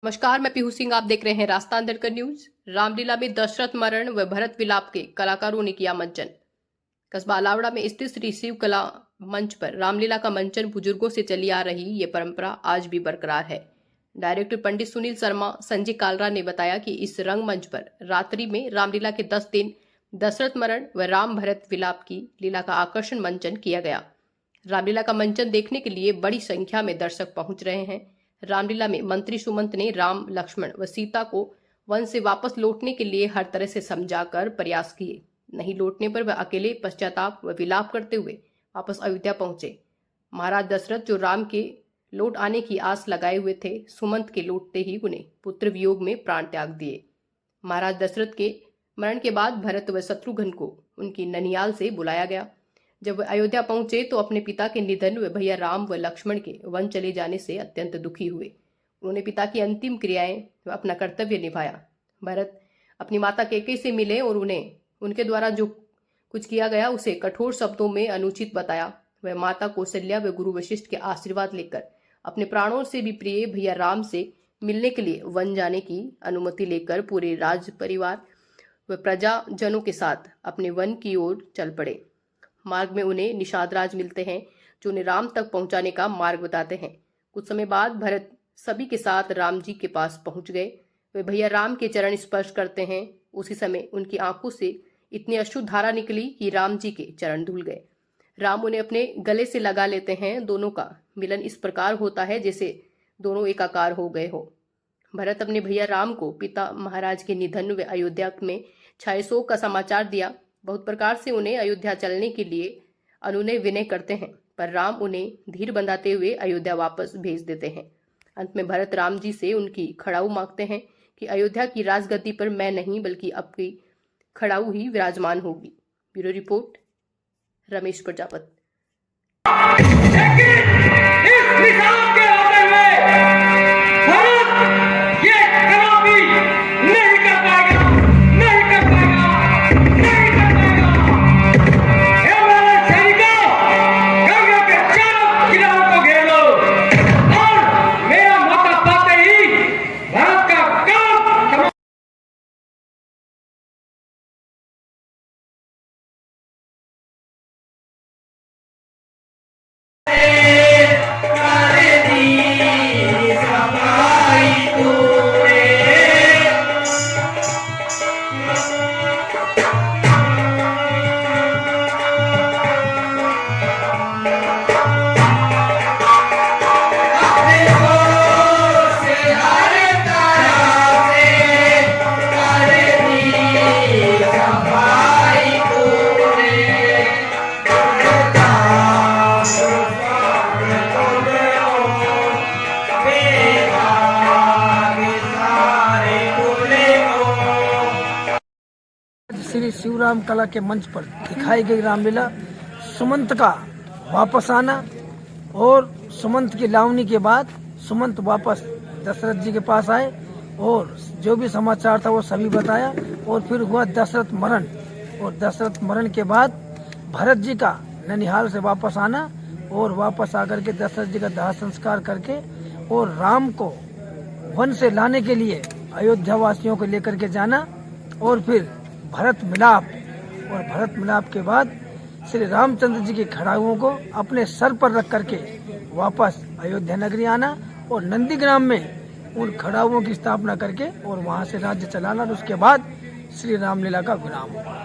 नमस्कार, मैं पीहू सिंह। आप देख रहे हैं रास्ता अंदर का न्यूज। रामलीला में दशरथ मरण व भरत विलाप के कलाकारों ने किया मंचन। कस्बा अलावड़ा में स्थित श्री शिव कला मंच पर रामलीला का मंचन बुजुर्गों से चली आ रही ये परंपरा आज भी बरकरार है। डायरेक्टर पंडित सुनील शर्मा संजय कालरा ने बताया कि इस रंगमंच पर रात्रि में रामलीला के 10 दिन दशरथ मरण व राम भरत विलाप की लीला का आकर्षण मंचन किया गया। रामलीला का मंचन देखने के लिए बड़ी संख्या में दर्शक पहुंच रहे हैं। रामलीला में मंत्री सुमंत ने राम, लक्ष्मण व सीता को वन से वापस लौटने के लिए हर तरह से समझाकर प्रयास किए। नहीं लौटने पर वह अकेले पश्चाताप व विलाप करते हुए वापस अयोध्या पहुंचे। महाराज दशरथ जो राम के लौट आने की आस लगाए हुए थे, सुमंत के लौटते ही उन्हें पुत्र वियोग में प्राण त्याग दिए। महाराज दशरथ के मरण के बाद भरत व शत्रुघ्न को उनकी ननिहाल से बुलाया गया। जब वह अयोध्या पहुंचे तो अपने पिता के निधन व भैया राम व लक्ष्मण के वन चले जाने से अत्यंत दुखी हुए। उन्होंने पिता की अंतिम क्रियाएं व अपना कर्तव्य निभाया। भरत अपनी माता कैकेयी से मिले और उन्हें उनके द्वारा जो कुछ किया गया उसे कठोर शब्दों में अनुचित बताया। वह माता कौशल्या व गुरु वशिष्ठ के आशीर्वाद लेकर अपने प्राणों से भी प्रिय भैया राम से मिलने के लिए वन जाने की अनुमति लेकर पूरे राज परिवार व प्रजाजनों के साथ अपने वन की ओर चल पड़े। मार्ग में उन्हें निषादराज मिलते हैं जो उन्हें राम तक पहुंचाने का मार्ग बताते हैं। कुछ समय बाद भरत सभी के साथ राम जी के पास पहुंच गए। वे भैया राम के चरण स्पर्श करते हैं। उसी समय उनकी आंखों से इतनी अश्रु धारा निकली कि राम जी के चरण धुल गए। राम उन्हें अपने गले से लगा लेते हैं। दोनों का मिलन इस प्रकार होता है जैसे दोनों एकाकार हो गए हो। भरत अपने भैया राम को पिता महाराज के निधन व अयोध्या में छाये शोक का समाचार दिया। बहुत प्रकार से उन्हें अयोध्या चलने के लिए अनुनय विनय करते हैं, पर राम उन्हें धीर बंधाते हुए अयोध्या वापस भेज देते हैं। अंत में भरत राम जी से उनकी खड़ाऊ मांगते हैं कि अयोध्या की राजगद्दी पर मैं नहीं बल्कि आपकी खड़ाऊ ही विराजमान होगी। Bureau report, Ramesh Prajapati. श्री शिवराम कला के मंच पर दिखाई गई रामलीला, सुमंत का वापस आना और सुमंत की लावनी के बाद सुमंत वापस दशरथ जी के पास आए और जो भी समाचार था वो सभी बताया। और फिर हुआ दशरथ मरण, और दशरथ मरण के बाद भरत जी का ननिहाल से वापस आना और वापस आकर के दशरथ जी का दाह संस्कार करके और राम को वन से लाने के लिए अयोध्या वासियों को लेकर के जाना और फिर भरत मिलाप, और भरत मिलाप के बाद श्री रामचंद्र जी की खड़ाऊओं को अपने सर पर रख करके वापस अयोध्या नगरी आना और नंदीग्राम में उन खड़ाऊओं की स्थापना करके और वहां से राज्य चलाना और उसके बाद श्री रामलीला का विराम हुआ।